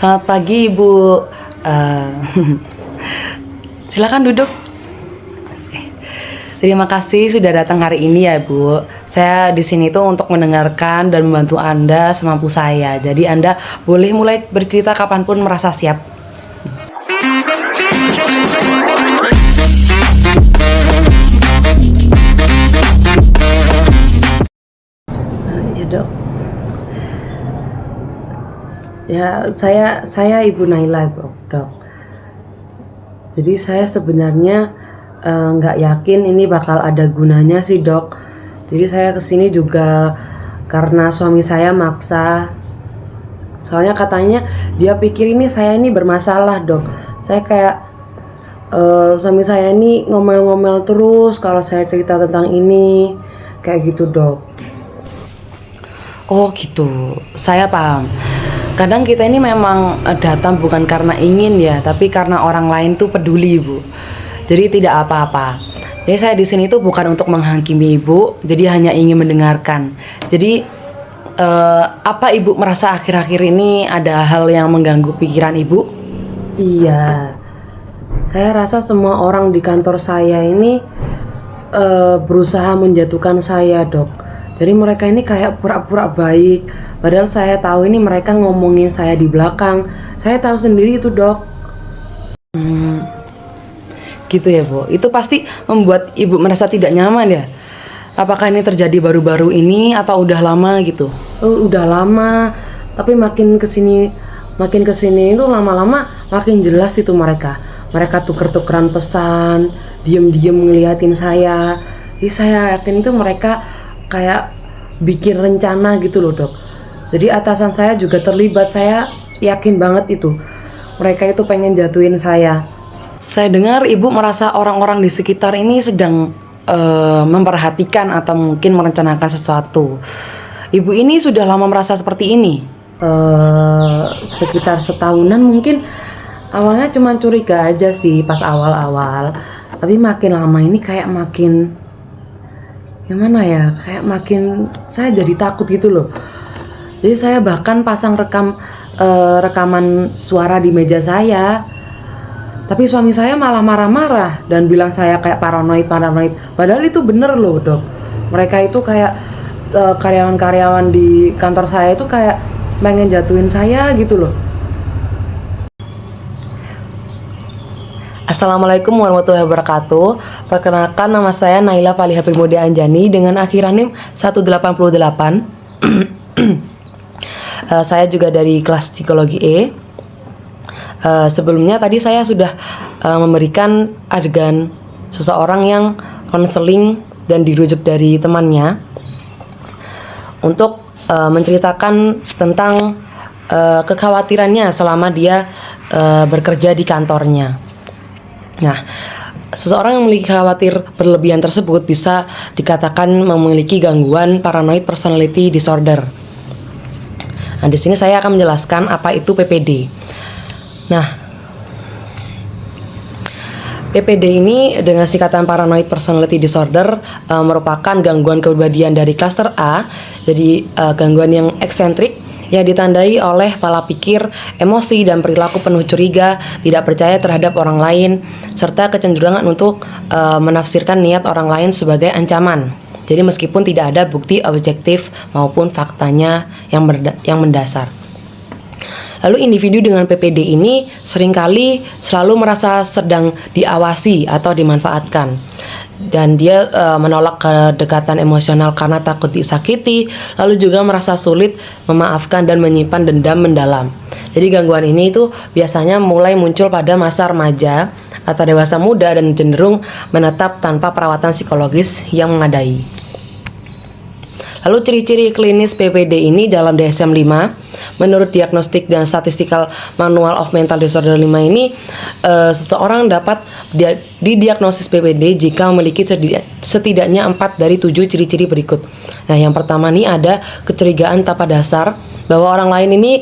Selamat pagi, Ibu. Eh, Silakan duduk. Terima kasih sudah datang hari ini ya, Bu. Saya di sini tuh untuk mendengarkan dan membantu Anda semampu saya. Jadi Anda boleh mulai bercerita kapanpun merasa siap. Ya, Dok. Ya, saya Ibu Naila, Dok. Jadi saya sebenarnya nggak yakin ini bakal ada gunanya sih, Dok. Jadi saya kesini juga karena suami saya maksa. Soalnya katanya dia pikir ini saya ini bermasalah, Dok. Saya kayak suami saya ini ngomel-ngomel terus kalau saya cerita tentang ini, kayak gitu, Dok. Oh gitu, saya paham. Kadang kita ini memang datang bukan karena ingin ya, tapi karena orang lain tuh peduli, Bu. Jadi tidak apa-apa. Jadi saya di sini tuh bukan untuk menghakimi Ibu, jadi hanya ingin mendengarkan. Jadi apa Ibu merasa akhir-akhir ini ada hal yang mengganggu pikiran Ibu? Iya, saya rasa semua orang di kantor saya ini berusaha menjatuhkan saya, Dok. Jadi mereka ini kayak pura-pura baik, padahal saya tahu ini mereka ngomongin saya di belakang. Saya tahu sendiri itu, Dok. Gitu ya, Bu. Itu pasti membuat Ibu merasa tidak nyaman ya? Apakah ini terjadi baru-baru ini atau udah lama gitu? Oh, udah lama, tapi makin kesini itu lama-lama makin jelas itu mereka. Mereka tuker-tukeran pesan, diem-diem ngeliatin saya. Jadi saya yakin itu mereka kayak bikin rencana gitu loh, Dok. Jadi atasan saya juga terlibat, saya yakin banget itu. Mereka itu pengen jatuhin saya. Saya dengar Ibu merasa orang-orang di sekitar ini sedang memperhatikan atau mungkin merencanakan sesuatu. Ibu ini sudah lama merasa seperti ini? Sekitar setahunan mungkin. Awalnya cuma curiga aja sih pas awal-awal. Tapi makin lama ini kayak makin gimana ya, kayak makin saya jadi takut gitu loh. Jadi saya bahkan pasang rekaman suara di meja saya. Tapi suami saya malah marah-marah dan bilang saya kayak paranoid. Padahal itu bener loh, Dok. Mereka itu kayak karyawan-karyawan di kantor saya itu kayak pengen jatuhin saya gitu loh. Assalamualaikum warahmatullahi wabarakatuh. Perkenalkan, nama saya Naila Faliha Primode Anjani dengan akhiran NIM 188. Saya juga dari kelas psikologi E. Sebelumnya tadi saya sudah memberikan adegan seseorang yang konseling dan dirujuk dari temannya untuk menceritakan tentang kekhawatirannya selama dia bekerja di kantornya. Nah, seseorang yang memiliki khawatir berlebihan tersebut bisa dikatakan memiliki gangguan paranoid personality disorder. Nah, di sini saya akan menjelaskan apa itu PPD. Nah, PPD ini dengan singkatan paranoid personality disorder merupakan gangguan kepribadian dari klaster A. Jadi gangguan yang eksentrik yang ditandai oleh pola pikir, emosi, dan perilaku penuh curiga, tidak percaya terhadap orang lain, serta kecenderungan untuk menafsirkan niat orang lain sebagai ancaman. Jadi meskipun tidak ada bukti objektif maupun faktanya yang mendasar. Lalu individu dengan PPD ini seringkali selalu merasa sedang diawasi atau dimanfaatkan. Dan dia menolak kedekatan emosional karena takut disakiti, lalu juga merasa sulit memaafkan dan menyimpan dendam mendalam. Jadi gangguan ini itu biasanya mulai muncul pada masa remaja atau dewasa muda dan cenderung menetap tanpa perawatan psikologis yang memadai. Lalu ciri-ciri klinis PPD ini dalam DSM-5 menurut Diagnostic dan Statistical Manual of Mental Disorder 5 ini seseorang dapat didiagnosis PPD jika memiliki setidaknya 4 dari 7 ciri-ciri berikut. Nah, yang pertama nih ada kecurigaan tanpa dasar bahwa orang lain ini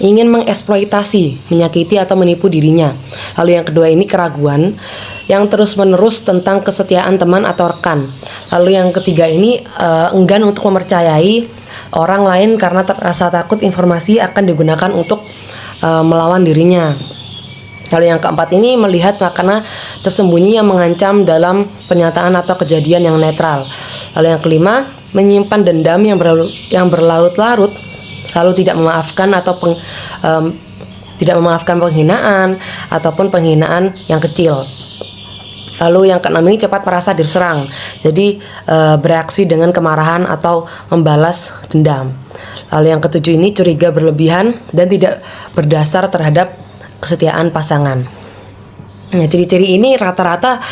ingin mengeksploitasi, menyakiti atau menipu dirinya. Lalu yang kedua ini keraguan yang terus-menerus tentang kesetiaan teman atau rekan. Lalu yang ketiga ini enggan untuk mempercayai orang lain karena rasa takut informasi akan digunakan untuk melawan dirinya. Lalu yang keempat ini melihat makna tersembunyi yang mengancam dalam pernyataan atau kejadian yang netral. Lalu yang kelima, menyimpan dendam yang berlarut-larut, lalu tidak memaafkan atau tidak memaafkan penghinaan ataupun penghinaan yang kecil. Lalu yang keenam ini cepat merasa diserang, jadi bereaksi dengan kemarahan atau membalas dendam. Lalu yang ketujuh ini curiga berlebihan dan tidak berdasar terhadap kesetiaan pasangan. Nah, ciri-ciri ini rata-rata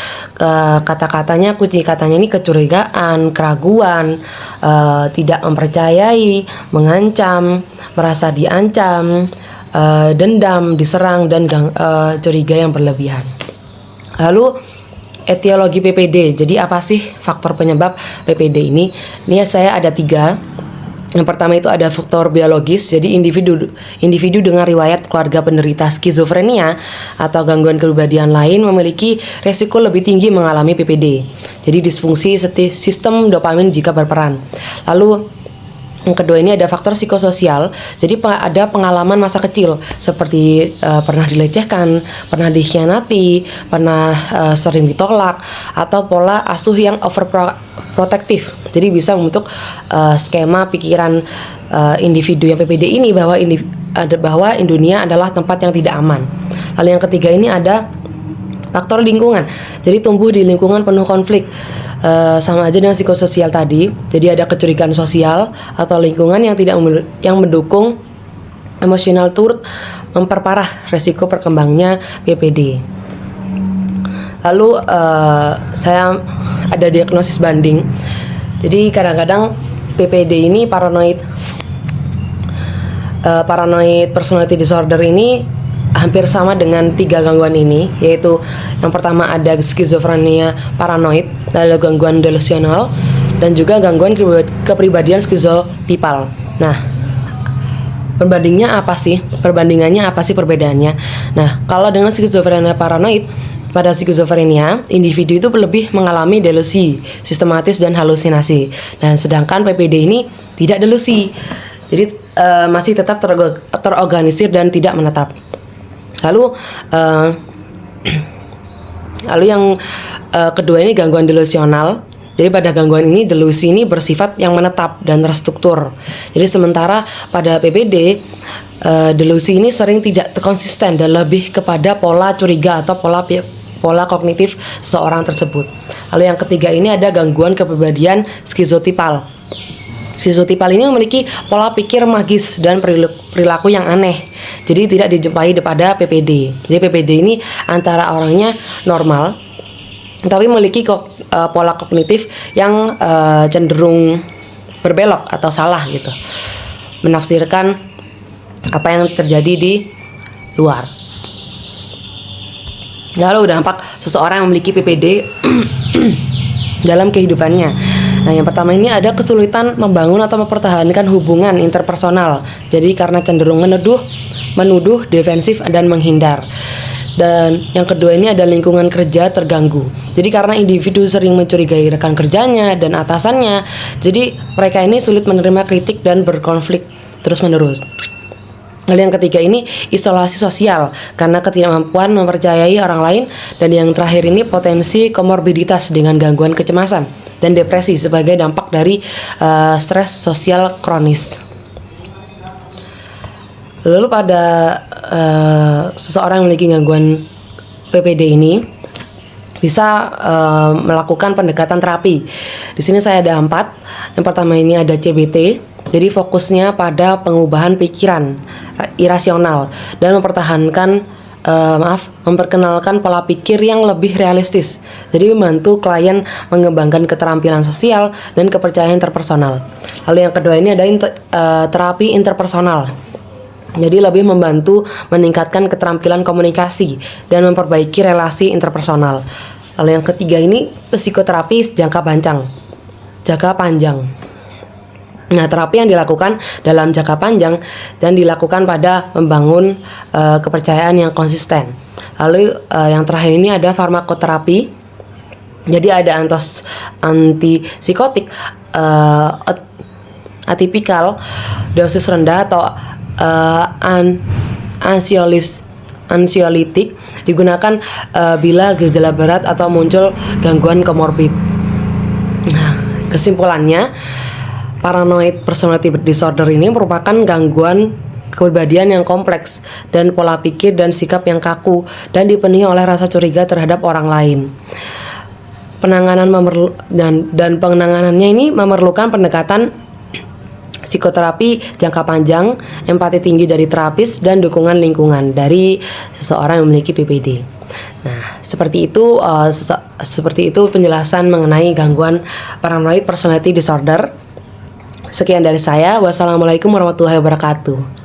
kata-katanya, kunci katanya ini kecurigaan, keraguan, tidak mempercayai, mengancam, merasa diancam, dendam, diserang, dan curiga yang berlebihan. Lalu etiologi PPD. Jadi apa sih faktor penyebab PPD ini? Ini saya ada 3. Yang pertama itu ada faktor biologis, jadi individu dengan riwayat keluarga penderita skizofrenia atau gangguan kepribadian lain memiliki resiko lebih tinggi mengalami PPD. Jadi disfungsi sistem dopamin jika berperan. Lalu yang kedua ini ada faktor psikososial, jadi ada pengalaman masa kecil seperti pernah dilecehkan, pernah dikhianati, pernah sering ditolak, atau pola asuh yang overprotective. Jadi bisa membentuk skema pikiran individu yang PPD ini bahwa dunia adalah tempat yang tidak aman. Lalu yang ketiga ini ada faktor lingkungan, jadi tumbuh di lingkungan penuh konflik. Sama aja dengan psikososial tadi. Jadi ada kecurigaan sosial atau lingkungan yang mendukung emosional turut memperparah resiko perkembangnya PPD. Lalu saya ada diagnosis banding. Jadi kadang-kadang PPD ini paranoid personality disorder ini hampir sama dengan 3 gangguan ini, yaitu yang pertama ada skizofrenia paranoid, lalu gangguan delusional, dan juga gangguan kepribadian skizotipal. Nah, perbandingannya apa sih perbedaannya? Nah, kalau dengan skizofrenia paranoid, pada skizofrenia, individu itu lebih mengalami delusi, sistematis dan halusinasi. Dan sedangkan PPD ini tidak delusi, jadi masih tetap terorganisir dan tidak menetap. Lalu yang kedua ini gangguan delusional. Jadi pada gangguan ini delusi ini bersifat yang menetap dan terstruktur. Jadi sementara pada PPD delusi ini sering tidak konsisten dan lebih kepada pola curiga atau pola kognitif seorang tersebut. Lalu yang ketiga ini ada gangguan kepribadian skizotipal. Skizotipal ini memiliki pola pikir magis dan perilaku yang aneh. Jadi tidak dijumpai pada PPD. Jadi PPD ini antara orangnya normal, tapi memiliki pola kognitif yang cenderung berbelok atau salah gitu. Menafsirkan apa yang terjadi di luar. Lalu dampak seseorang yang memiliki PPD dalam kehidupannya. Nah, yang pertama ini ada kesulitan membangun atau mempertahankan hubungan interpersonal. Jadi karena cenderung menuduh, defensif dan menghindar. Dan yang kedua ini ada lingkungan kerja terganggu. Jadi karena individu sering mencurigai rekan kerjanya dan atasannya, jadi mereka ini sulit menerima kritik dan berkonflik terus-menerus. Lalu yang ketiga ini isolasi sosial karena ketidakmampuan mempercayai orang lain. Dan yang terakhir ini potensi komorbiditas dengan gangguan kecemasan dan depresi sebagai dampak dari stres sosial kronis. Lalu pada seseorang yang memiliki gangguan PPD ini bisa melakukan pendekatan terapi. Di sini saya ada 4. Yang pertama ini ada CBT. Jadi fokusnya pada pengubahan pikiran irasional dan memperkenalkan pola pikir yang lebih realistis. Jadi membantu klien mengembangkan keterampilan sosial dan kepercayaan interpersonal. Lalu yang kedua ini ada terapi interpersonal. Jadi lebih membantu meningkatkan keterampilan komunikasi dan memperbaiki relasi interpersonal. Lalu yang ketiga ini psikoterapi jangka panjang. Nah, terapi yang dilakukan dalam jangka panjang dan dilakukan pada membangun kepercayaan yang konsisten. Lalu yang terakhir ini ada farmakoterapi. Jadi ada antipsikotik, atipikal, dosis rendah atau ansiolitik digunakan bila gejala berat atau muncul gangguan komorbid. Nah, kesimpulannya, paranoid personality disorder ini merupakan gangguan kepribadian yang kompleks dan pola pikir dan sikap yang kaku dan dipenuhi oleh rasa curiga terhadap orang lain. Penanganan dan penanganannya ini memerlukan pendekatan psikoterapi jangka panjang, empati tinggi dari terapis, dan dukungan lingkungan dari seseorang yang memiliki PPD. Nah, seperti itu penjelasan mengenai gangguan paranoid personality disorder. Sekian dari saya. Wassalamualaikum warahmatullahi wabarakatuh.